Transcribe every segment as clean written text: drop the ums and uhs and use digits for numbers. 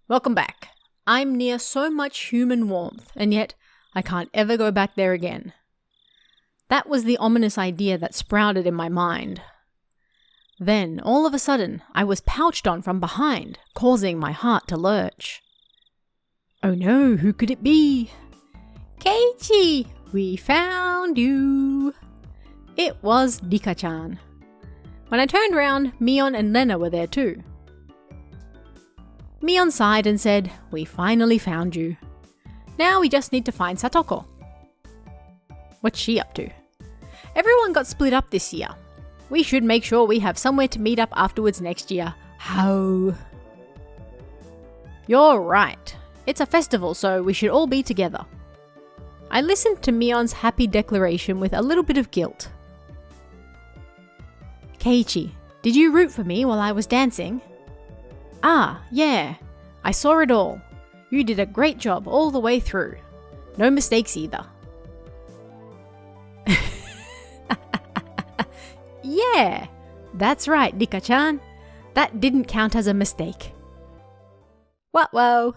Welcome back. I'm near so much human warmth, and yet I can't ever go back there again. That was the ominous idea that sprouted in my mind. Then, all of a sudden, I was pounced on from behind, causing my heart to lurch. Oh no, who could it be? Keiichi, we found you! It was Rika-chan. When I turned round, Mion and Lena were there too. Mion sighed and said, "We finally found you. Now we just need to find Satoko." What's she up to? Everyone got split up this year. We should make sure we have somewhere to meet up afterwards next year. How? You're right. It's a festival, so we should all be together. I listened to Mion's happy declaration with a little bit of guilt. Keiichi, did you root for me while I was dancing? Ah, yeah. I saw it all. You did a great job all the way through. No mistakes either. Yeah, that's right, Rika-chan. That didn't count as a mistake. What-whoa.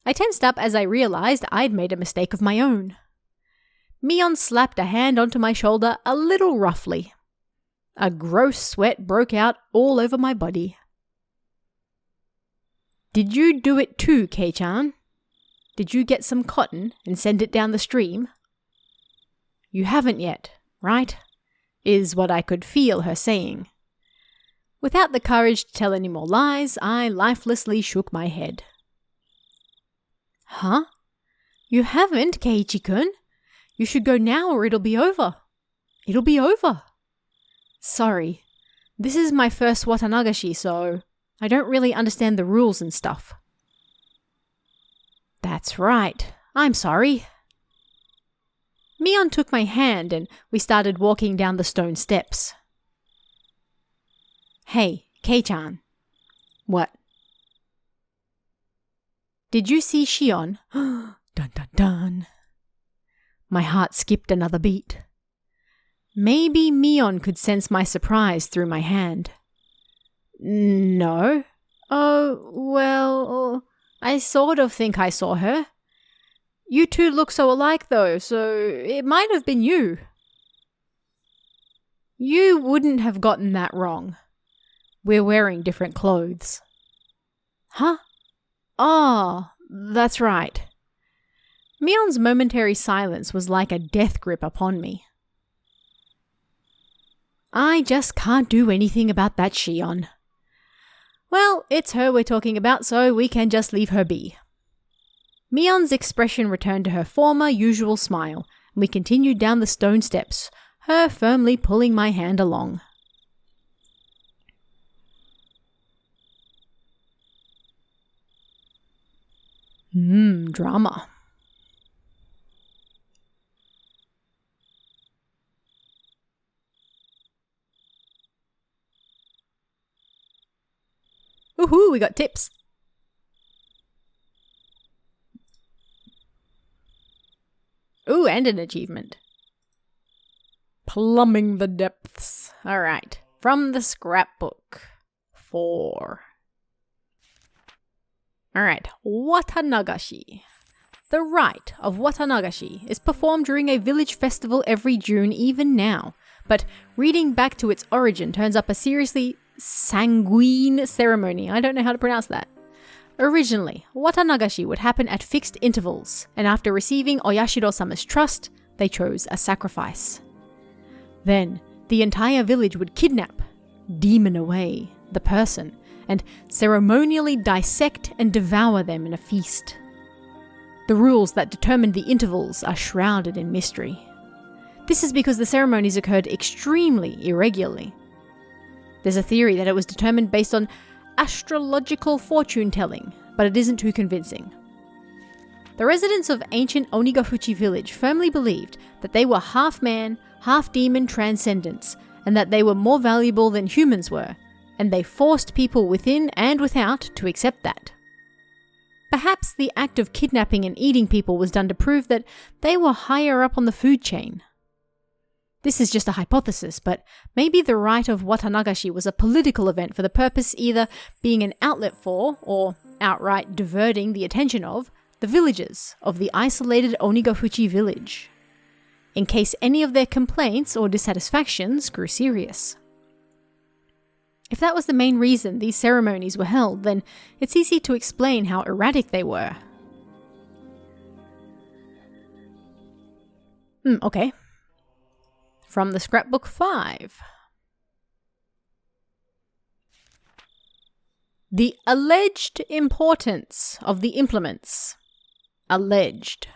I tensed up as I realized I'd made a mistake of my own. Mion slapped a hand onto my shoulder a little roughly. A gross sweat broke out all over my body. Did you do it too, Kei-chan? Did you get some cotton and send it down the stream? You haven't yet, right? Is what I could feel her saying. Without the courage to tell any more lies, I lifelessly shook my head. Huh? You haven't, Keiichi-kun? You should go now or it'll be over. It'll be over. Sorry. This is my first Watanagashi, so I don't really understand the rules and stuff. That's right. I'm sorry. Mion took my hand and we started walking down the stone steps. Hey, Kei-chan. What? Did you see Shion? Dun dun dun. My heart skipped another beat. Maybe Mion could sense my surprise through my hand. No. Oh, well, I sort of think I saw her. You two look so alike though, so it might have been you. You wouldn't have gotten that wrong. We're wearing different clothes. Huh? Oh, that's right. Mion's momentary silence was like a death grip upon me. I just can't do anything about that Shion. Well, it's her we're talking about, so we can just leave her be. Mion's expression returned to her former usual smile, and we continued down the stone steps, her firmly pulling my hand along. Drama. Woohoo, we got tips. Ooh, and an achievement. Plumbing the depths. Alright, from the scrapbook. 4. Alright, Watanagashi. The rite of Watanagashi is performed during a village festival every June even now, but reading back to its origin turns up a seriously sanguine ceremony. I don't know how to pronounce that. Originally, Watanagashi would happen at fixed intervals, and after receiving Oyashiro-sama's trust, they chose a sacrifice. Then, the entire village would kidnap, demon away, the person, and ceremonially dissect and devour them in a feast. The rules that determined the intervals are shrouded in mystery. This is because the ceremonies occurred extremely irregularly. There's a theory that it was determined based on astrological fortune-telling, but it isn't too convincing. The residents of ancient Onigafuchi village firmly believed that they were half man, half demon transcendents, and that they were more valuable than humans were, and they forced people within and without to accept that. Perhaps the act of kidnapping and eating people was done to prove that they were higher up on the food chain. This is just a hypothesis, but maybe the rite of Watanagashi was a political event for the purpose either being an outlet for, or outright diverting the attention of the villagers of the isolated Onigafuchi village, in case any of their complaints or dissatisfactions grew serious. If that was the main reason these ceremonies were held, then it's easy to explain how erratic they were. Okay. From the scrapbook 5. The alleged importance of the implements. Alleged.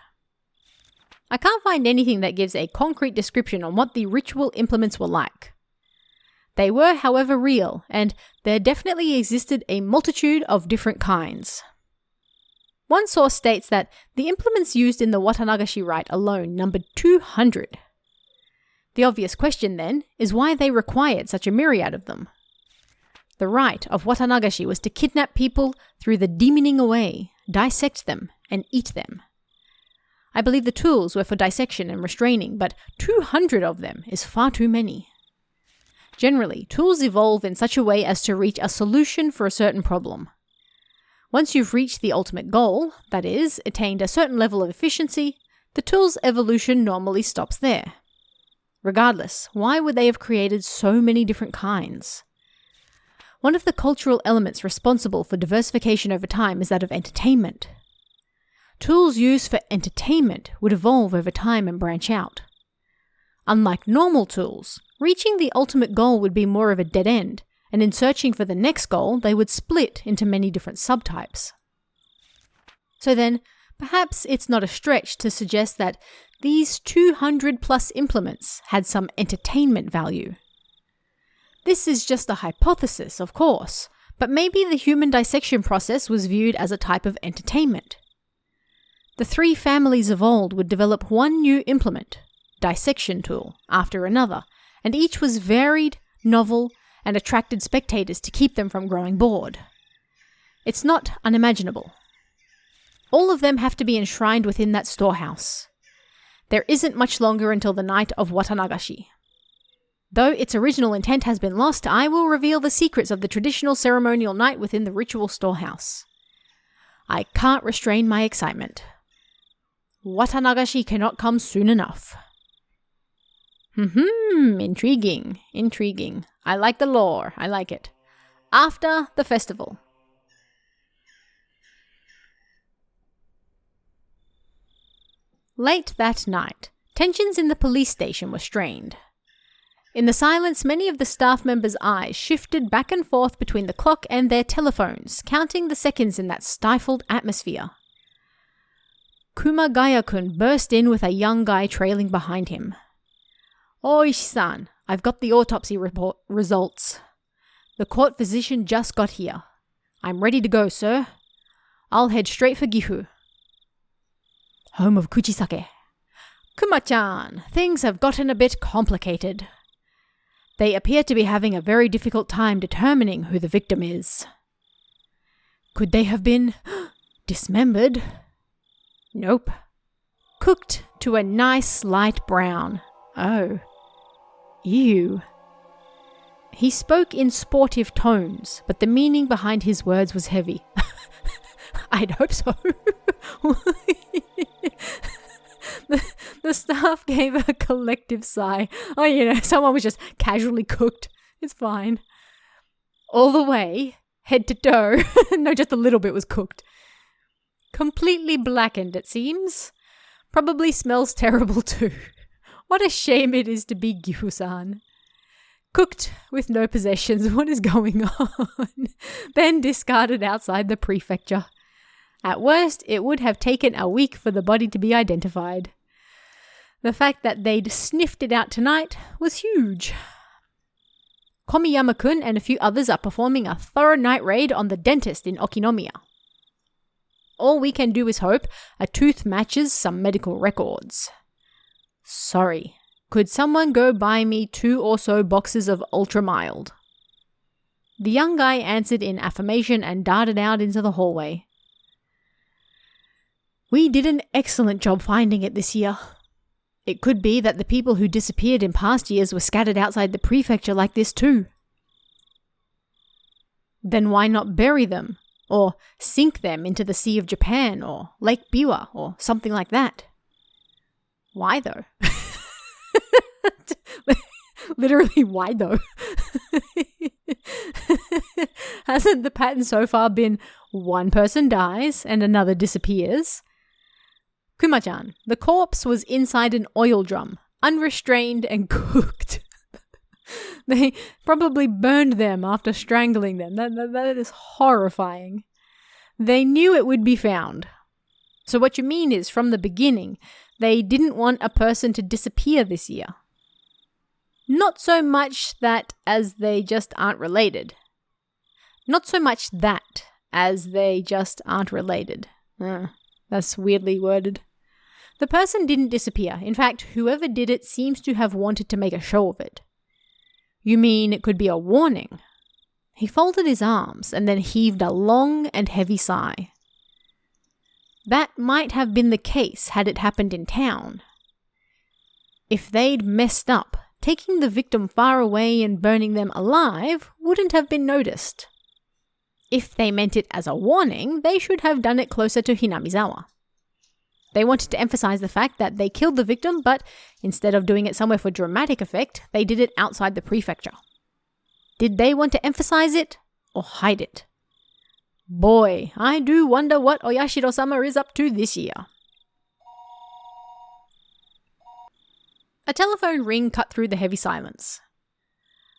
I can't find anything that gives a concrete description on what the ritual implements were like. They were, however, real, and there definitely existed a multitude of different kinds. One source states that the implements used in the Watanagashi rite alone numbered 200. The obvious question, then, is why they required such a myriad of them. The rite of Watanagashi was to kidnap people through the demoning away, dissect them, and eat them. I believe the tools were for dissection and restraining, but 200 of them is far too many. Generally, tools evolve in such a way as to reach a solution for a certain problem. Once you've reached the ultimate goal, that is, attained a certain level of efficiency, the tool's evolution normally stops there. Regardless, why would they have created so many different kinds? One of the cultural elements responsible for diversification over time is that of entertainment. Tools used for entertainment would evolve over time and branch out. Unlike normal tools, reaching the ultimate goal would be more of a dead end, and in searching for the next goal, they would split into many different subtypes. So then, perhaps it's not a stretch to suggest that these 200 plus implements had some entertainment value. This is just a hypothesis, of course, but maybe the human dissection process was viewed as a type of entertainment. The three families of old would develop one new implement, dissection tool, after another, and each was varied, novel, and attracted spectators to keep them from growing bored. It's not unimaginable. All of them have to be enshrined within that storehouse. There isn't much longer until the night of Watanagashi. Though its original intent has been lost, I will reveal the secrets of the traditional ceremonial night within the ritual storehouse. I can't restrain my excitement. Watanagashi cannot come soon enough. Intriguing. I like the lore, I like it. After the festival. Late that night, tensions in the police station were strained. In the silence, many of the staff members' eyes shifted back and forth between the clock and their telephones, counting the seconds in that stifled atmosphere. Kumagaya-kun burst in with a young guy trailing behind him. "Oh, Ishi-san, I've got the autopsy report results. The court physician just got here. I'm ready to go, sir. I'll head straight for Gifu, home of Kuchisake. Kuma-chan, things have gotten a bit complicated. They appear to be having a very difficult time determining who the victim is. Could they have been dismembered? Nope. Cooked to a nice light brown. Oh. Ew." He spoke in sportive tones, but the meaning behind his words was heavy. I'd hope so. The staff gave a collective sigh. Oh, someone was just casually cooked. It's fine. All the way, head to toe. No, just a little bit was cooked. Completely blackened, it seems. Probably smells terrible too. What a shame it is to be Gifu-san. Cooked with no possessions. What is going on? Then discarded outside the prefecture. At worst, it would have taken a week for the body to be identified. The fact that they'd sniffed it out tonight was huge. Komiyama-kun and a few others are performing a thorough night raid on the dentist in Okinomiya. All we can do is hope a tooth matches some medical records. Sorry, could someone go buy me 2 or so boxes of ultra mild? The young guy answered in affirmation and darted out into the hallway. We did an excellent job finding it this year. It could be that the people who disappeared in past years were scattered outside the prefecture like this too. Then why not bury them? or sink them into the Sea of Japan or Lake Biwa or something like that. Why though? Literally, why though? Hasn't the pattern so far been one person dies and another disappears? Kuma-chan, the corpse was inside an oil drum, unrestrained and cooked. They probably burned them after strangling them. That is horrifying. They knew it would be found. So what you mean is, from the beginning, they didn't want a person to disappear this year. Not so much that as they just aren't related. Not so much that as they just aren't related. That's weirdly worded. The person didn't disappear. In fact, whoever did it seems to have wanted to make a show of it. You mean it could be a warning? He folded his arms and then heaved a long and heavy sigh. That might have been the case had it happened in town. If they'd messed up, taking the victim far away and burning them alive wouldn't have been noticed. If they meant it as a warning, they should have done it closer to Hinamizawa. They wanted to emphasize the fact that they killed the victim, but instead of doing it somewhere for dramatic effect, they did it outside the prefecture. Did they want to emphasize it or hide it? Boy, I do wonder what Oyashiro-sama is up to this year. A telephone ring cut through the heavy silence.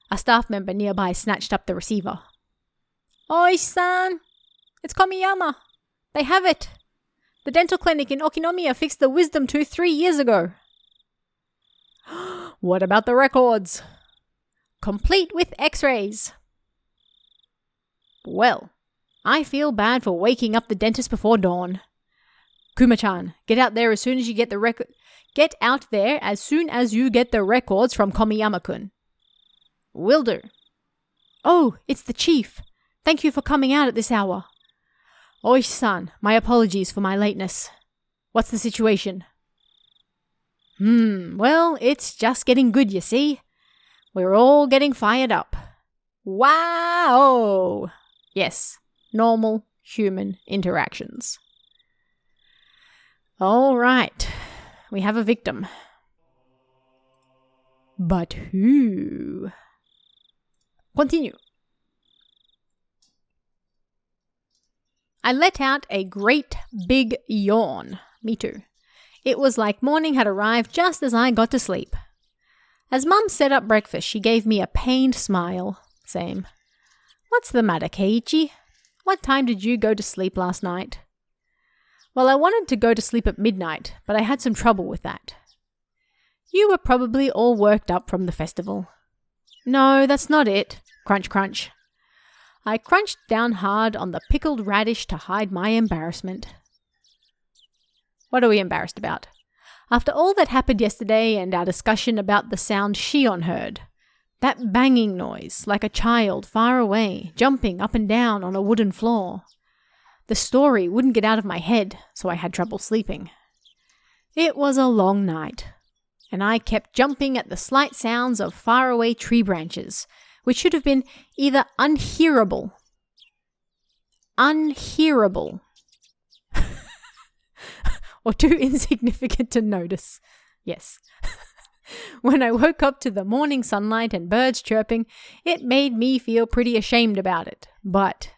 A staff member nearby snatched up the receiver. Oi-san! It's Komiyama! They have it! The dental clinic in Okinomiya fixed the wisdom tooth 3 years ago. What about the records? Complete with x-rays. Well, I feel bad for waking up the dentist before dawn. Kuma-chan, get out there as soon as you get the record. Get out there as soon as you get the records from Komiyama-kun. Will do. Oh, it's the chief. Thank you for coming out at this hour. Oishi-san, my apologies for my lateness. What's the situation? Well, it's just getting good, you see. We're all getting fired up. Wow! Yes, normal human interactions. All right, we have a victim. But who? Continue. I let out a great big yawn. Me too. It was like morning had arrived just as I got to sleep. As Mum set up breakfast, she gave me a pained smile. Same. What's the matter, Keiichi? What time did you go to sleep last night? Well, I wanted to go to sleep at midnight, but I had some trouble with that. You were probably all worked up from the festival. No, that's not it. Crunch, crunch. I crunched down hard on the pickled radish to hide my embarrassment. What are we embarrassed about? After all that happened yesterday and our discussion about the sound Shion heard, that banging noise, like a child far away, jumping up and down on a wooden floor. The story wouldn't get out of my head, so I had trouble sleeping. It was a long night, and I kept jumping at the slight sounds of faraway tree branches, which should have been either unhearable, or too insignificant to notice. Yes. When I woke up to the morning sunlight and birds chirping, it made me feel pretty ashamed about it. But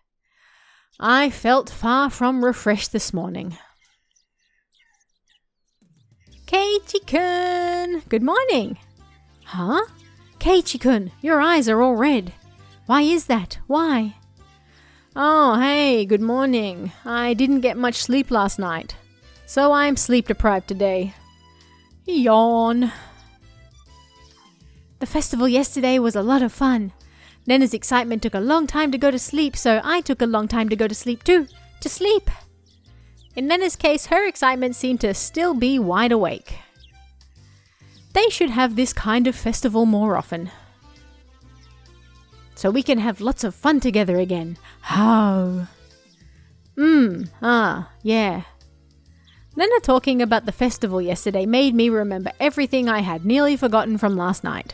I felt far from refreshed this morning. Keiichi-kun! Good morning! Huh? Keiichi-kun, your eyes are all red. Why is that? Why? Oh, hey, good morning. I didn't get much sleep last night, so I'm sleep deprived today. Yawn. The festival yesterday was a lot of fun. Nena's excitement took a long time to go to sleep, so I took a long time to go to sleep too. To sleep. In Nena's case, her excitement seemed to still be wide awake. They should have this kind of festival more often, so we can have lots of fun together again. How? Yeah. Nena talking about the festival yesterday made me remember everything I had nearly forgotten from last night.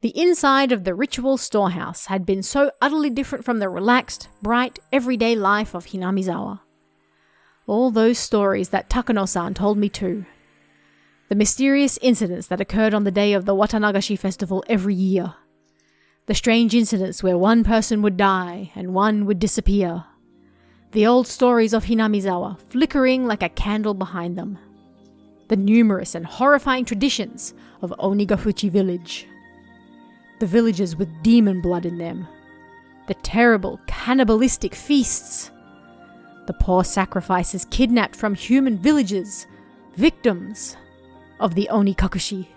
The inside of the ritual storehouse had been so utterly different from the relaxed, bright, everyday life of Hinamizawa. All those stories that Takano-san told me too. The mysterious incidents that occurred on the day of the Watanagashi festival every year. The strange incidents where one person would die and one would disappear. The old stories of Hinamizawa flickering like a candle behind them. The numerous and horrifying traditions of Onigafuchi village. The villages with demon blood in them. The terrible cannibalistic feasts. The poor sacrifices kidnapped from human villages, victims of the Onikakushi.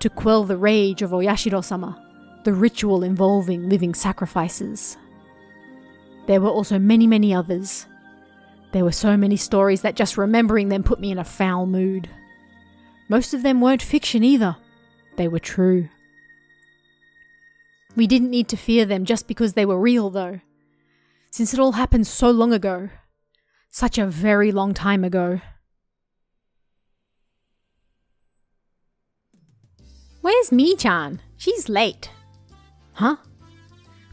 To quell the rage of Oyashiro-sama, the ritual involving living sacrifices. There were also many others. There were so many stories that just remembering them put me in a foul mood. Most of them weren't fiction either. They were true. We didn't need to fear them just because they were real though. Since it all happened so long ago. Such a very long time ago. Where's Mi-chan? She's late. Huh?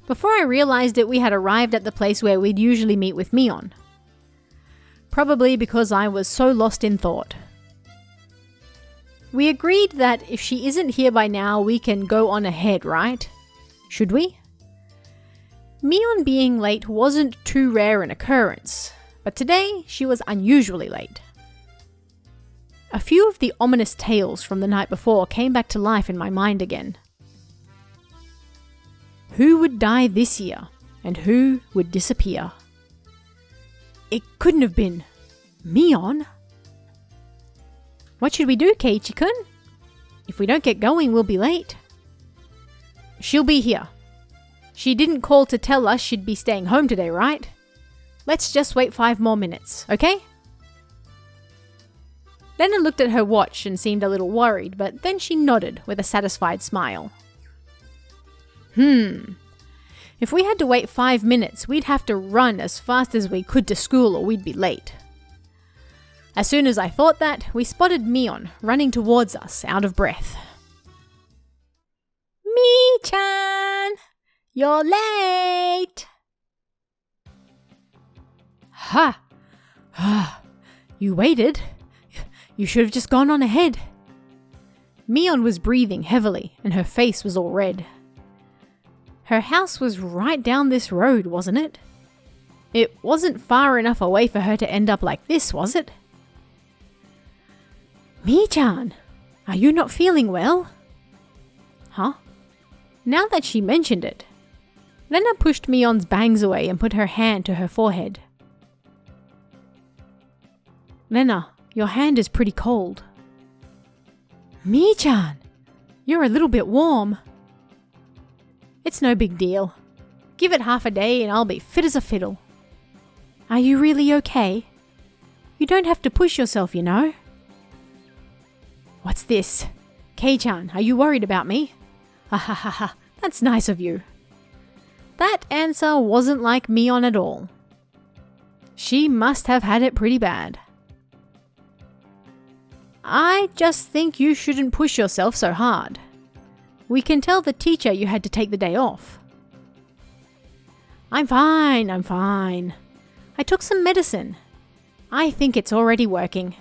Before I realized it, we had arrived at the place where we'd usually meet with Mion. Probably because I was so lost in thought. We agreed that if she isn't here by now, we can go on ahead, right? Should we? Mion being late wasn't too rare an occurrence, but today she was unusually late. A few of the ominous tales from the night before came back to life in my mind again. Who would die this year, and who would disappear? It couldn't have been Mion. What should we do, Keiichi-kun? If we don't get going, we'll be late. She'll be here. She didn't call to tell us she'd be staying home today, right? Let's just wait 5 more minutes, okay? Lena looked at her watch and seemed a little worried, but then she nodded with a satisfied smile. If we had to wait 5 minutes, we'd have to run as fast as we could to school or we'd be late. As soon as I thought that, we spotted Mion running towards us, out of breath. Mi-chan! You're late! Ha! You waited? You should have just gone on ahead. Mion was breathing heavily and her face was all red. Her house was right down this road, wasn't it? It wasn't far enough away for her to end up like this, was it? Mi-chan, are you not feeling well? Huh? Now that she mentioned it, Lena pushed Mion's bangs away and put her hand to her forehead. Lena, your hand is pretty cold. Mi-chan, you're a little bit warm. It's no big deal. Give it half a day and I'll be fit as a fiddle. Are you really okay? You don't have to push yourself, you know. What's this? Kei-chan, are you worried about me? Ha ha ha ha, that's nice of you. That answer wasn't like Mion at all. She must have had it pretty bad. I just think you shouldn't push yourself so hard. We can tell the teacher you had to take the day off. I'm fine. I took some medicine. I think it's already working.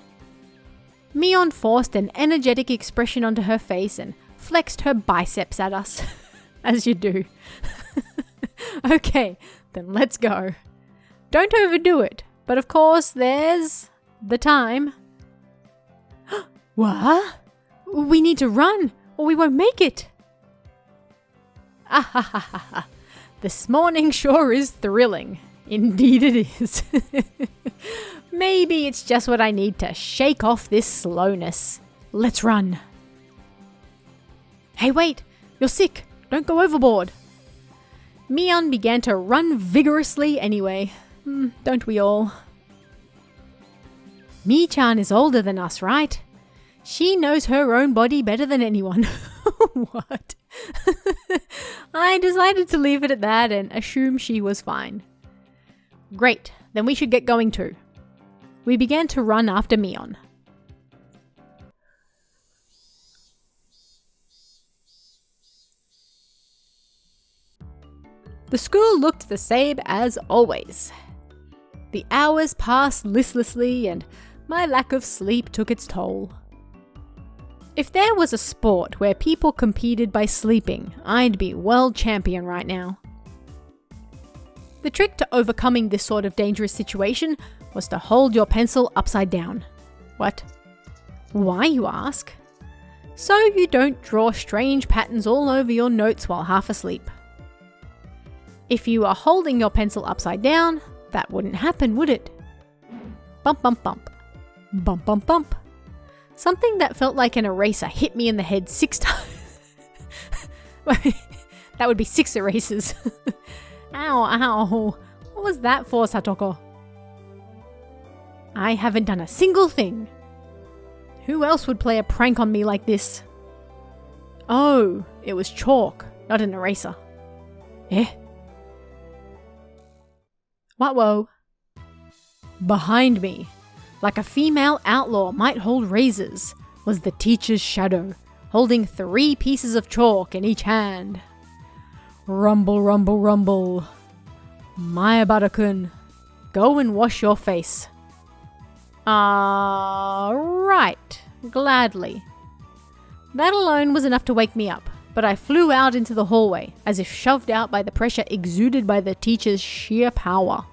Mion forced an energetic expression onto her face and flexed her biceps at us. As you do. Okay, then let's go. Don't overdo it, but of course there's the time. What? We need to run or we won't make it. Ah, this morning sure is thrilling. Indeed it is. Maybe it's just what I need to shake off this slowness. Let's run. Hey, wait! You're sick! Don't go overboard! Mion began to run vigorously anyway. Don't we all? Mi-chan is older than us, right? She knows her own body better than anyone. What? I decided to leave it at that and assume she was fine. Great, then we should get going too. We began to run after Mion. The school looked the same as always. The hours passed listlessly and my lack of sleep took its toll. If there was a sport where people competed by sleeping, I'd be world champion right now. The trick to overcoming this sort of dangerous situation was to hold your pencil upside down. What? Why, you ask? So you don't draw strange patterns all over your notes while half asleep. If you are holding your pencil upside down, that wouldn't happen, would it? Bump, bump, bump. Bump, bump, bump. Something that felt like an eraser hit me in the head 6 times. That would be 6 erasers. Ow, ow. What was that for, Satoko? I haven't done a single thing. Who else would play a prank on me like this? Oh, it was chalk, not an eraser. Eh? What, whoa? Behind me, like a female outlaw might hold razors, was the teacher's shadow, holding 3 pieces of chalk in each hand. Rumble, rumble, rumble. Mayabara-kun, go and wash your face. Right, gladly. That alone was enough to wake me up, but I flew out into the hallway, as if shoved out by the pressure exuded by the teacher's sheer power.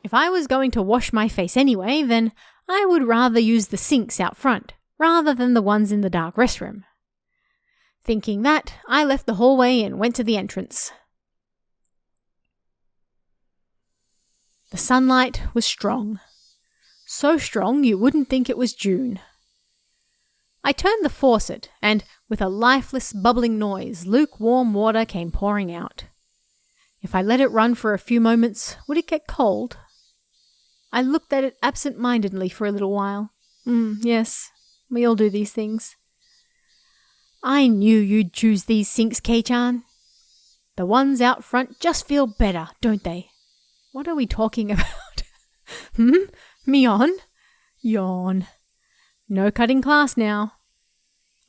If I was going to wash my face anyway, then I would rather use the sinks out front, rather than the ones in the dark restroom. Thinking that, I left the hallway and went to the entrance. The sunlight was strong. So strong you wouldn't think it was June. I turned the faucet and, with a lifeless, bubbling noise, lukewarm water came pouring out. If I let it run for a few moments, would it get cold? I looked at it absent-mindedly for a little while. Yes, we all do these things. I knew you'd choose these sinks, Kei-chan. The ones out front just feel better, don't they? What are we talking about? Mion? Yawn. No cutting class now.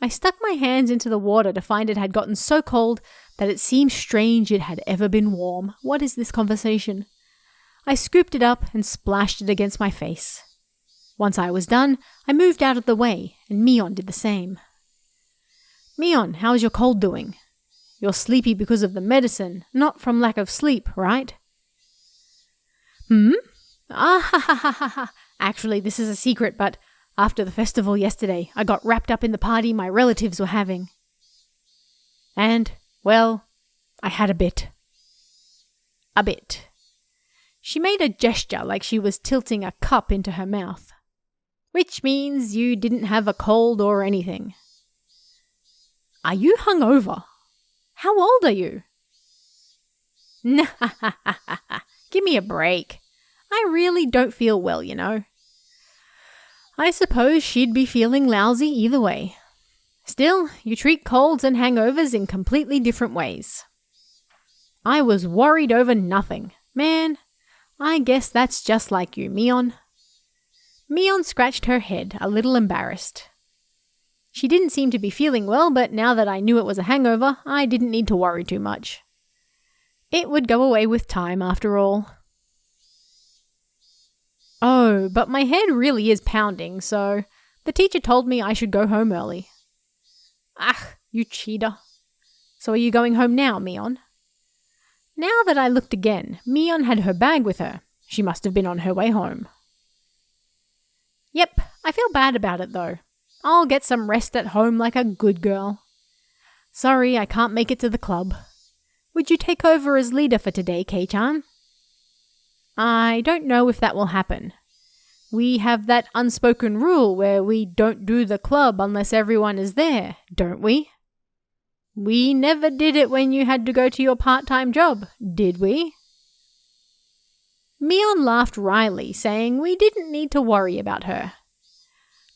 I stuck my hands into the water to find it had gotten so cold that it seemed strange it had ever been warm. What is this conversation? I scooped it up and splashed it against my face. Once I was done, I moved out of the way, and Mion did the same. Mion, how's your cold doing? You're sleepy because of the medicine, not from lack of sleep, right? Actually, this is a secret, but after the festival yesterday, I got wrapped up in the party my relatives were having. And, well, I had a bit. A bit. She made a gesture like she was tilting a cup into her mouth. Which means you didn't have a cold or anything. Are you hungover? How old are you? Give me a break. I really don't feel well, you know. I suppose she'd be feeling lousy either way. Still, you treat colds and hangovers in completely different ways. I was worried over nothing. Man, I guess that's just like you, Mion. Mion scratched her head, a little embarrassed. She didn't seem to be feeling well, but now that I knew it was a hangover, I didn't need to worry too much. It would go away with time, after all. Oh, but my head really is pounding, so the teacher told me I should go home early. You cheater. So are you going home now, Mion? Now that I looked again, Mion had her bag with her. She must have been on her way home. Yep, I feel bad about it though. I'll get some rest at home like a good girl. Sorry, I can't make it to the club. Would you take over as leader for today, Kei-chan? I don't know if that will happen. We have that unspoken rule where we don't do the club unless everyone is there, don't we? We never did it when you had to go to your part-time job, did we? Mion laughed wryly, saying we didn't need to worry about her.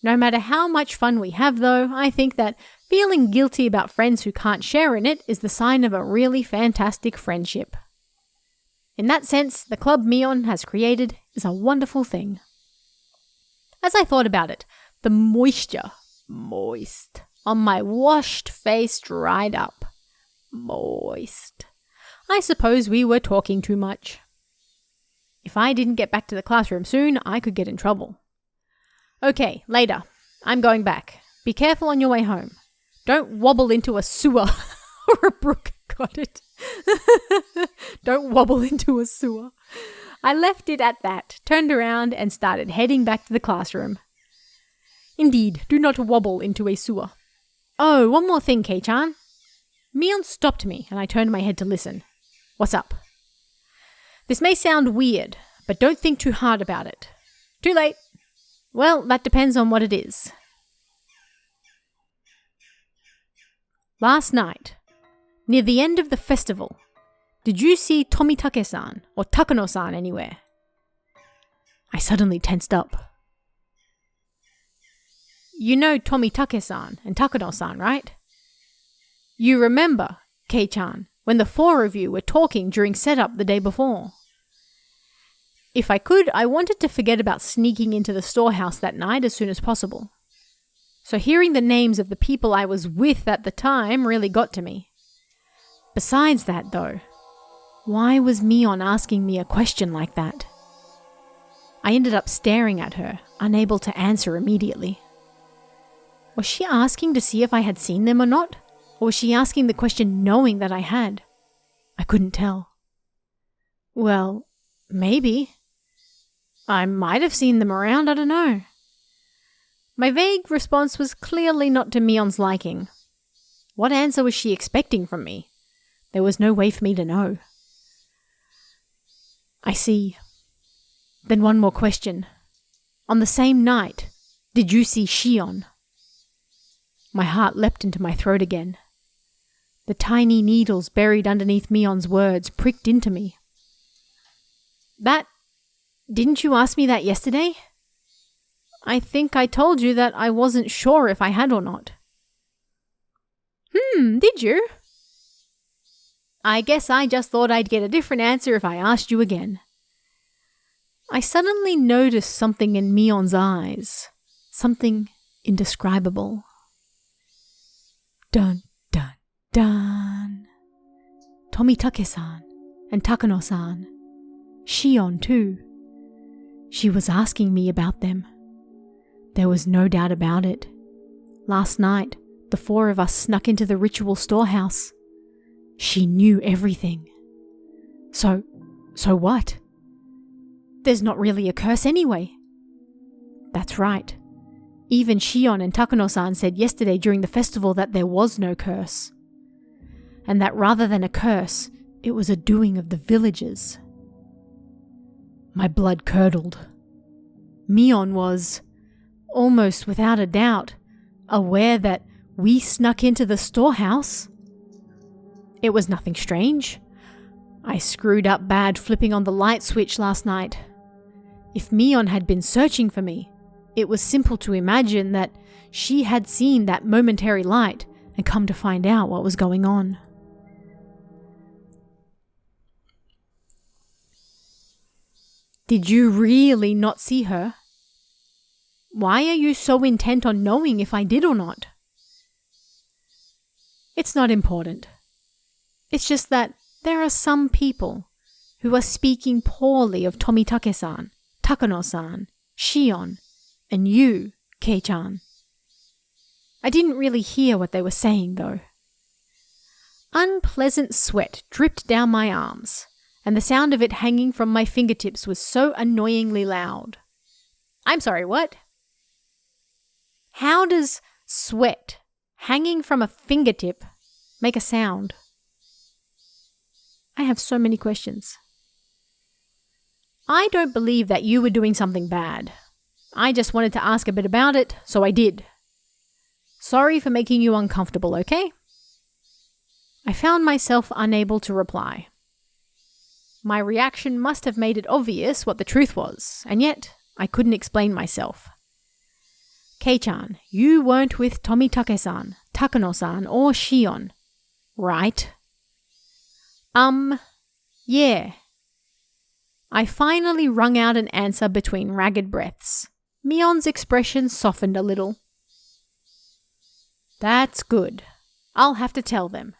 No matter how much fun we have, though, I think that feeling guilty about friends who can't share in it is the sign of a really fantastic friendship. In that sense, the club Mion has created is a wonderful thing. As I thought about it, the moist, on my washed face dried up. Moist. I suppose we were talking too much. If I didn't get back to the classroom soon, I could get in trouble. Okay, later. I'm going back. Be careful on your way home. Don't wobble into a sewer or a brook. Got it. Don't wobble into a sewer. I left it at that, turned around and started heading back to the classroom. Indeed, do not wobble into a sewer. Oh, one more thing, Kei-chan. Mion stopped me and I turned my head to listen. What's up? This may sound weird, but don't think too hard about it. Too late. Well, that depends on what it is. Last night, near the end of the festival, did you see Tomitake-san or Takano-san anywhere? I suddenly tensed up. You know Tomitake-san and Takano-san, right? You remember, Kei-chan, when the four of you were talking during setup the day before. If I could, I wanted to forget about sneaking into the storehouse that night as soon as possible. So hearing the names of the people I was with at the time really got to me. Besides that, though, why was Mion asking me a question like that? I ended up staring at her, unable to answer immediately. Was she asking to see if I had seen them or not? Or was she asking the question knowing that I had? I couldn't tell. Well, maybe. I might have seen them around, I don't know. My vague response was clearly not to Mion's liking. What answer was she expecting from me? There was no way for me to know. I see. Then one more question. On the same night, did you see Shion? My heart leapt into my throat again. The tiny needles buried underneath Mion's words pricked into me. Didn't you ask me that yesterday? I think I told you that I wasn't sure if I had or not. Did you? I guess I just thought I'd get a different answer if I asked you again. I suddenly noticed something in Mion's eyes. Something indescribable. Dun, dun, dun. Tomitake-san and Takano-san. Shion too. She was asking me about them. There was no doubt about it. Last night, the four of us snuck into the ritual storehouse. She knew everything. So what? There's not really a curse anyway. That's right. Even Shion and Takano-san said yesterday during the festival that there was no curse. And that rather than a curse, it was a doing of the villagers. My blood curdled. Mion was, almost without a doubt, aware that we snuck into the storehouse. It was nothing strange. I screwed up bad flipping on the light switch last night. If Mion had been searching for me, it was simple to imagine that she had seen that momentary light and come to find out what was going on. Did you really not see her? Why are you so intent on knowing if I did or not? It's not important. It's just that there are some people who are speaking poorly of Tomitake-san, Takano-san, Shion, and you, Kei-chan. I didn't really hear what they were saying, though. Unpleasant sweat dripped down my arms, and the sound of it hanging from my fingertips was so annoyingly loud. I'm sorry, what? How does sweat hanging from a fingertip make a sound? I have so many questions. I don't believe that you were doing something bad. I just wanted to ask a bit about it, so I did. Sorry for making you uncomfortable, okay? I found myself unable to reply. My reaction must have made it obvious what the truth was, and yet I couldn't explain myself. Kei-chan, you weren't with Tomitake-san, Takano-san, or Shion, right? Yeah. I finally wrung out an answer between ragged breaths. Mion's expression softened a little. That's good. I'll have to tell them.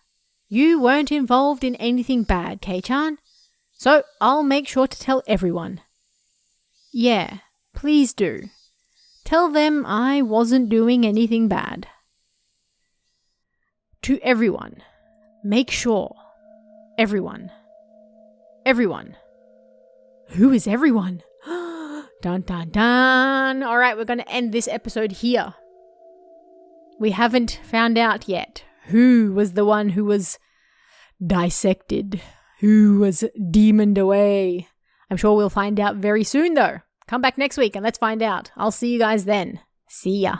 You weren't involved in anything bad, Kei-chan. So I'll make sure to tell everyone. Yeah, please do. Tell them I wasn't doing anything bad. To everyone. Make sure. Everyone. Everyone. Who is everyone? Dun dun dun. Alright, we're going to end this episode here. We haven't found out yet who was the one who was dissected, who was demoned away. I'm sure we'll find out very soon though. Come back next week and let's find out. I'll see you guys then. See ya.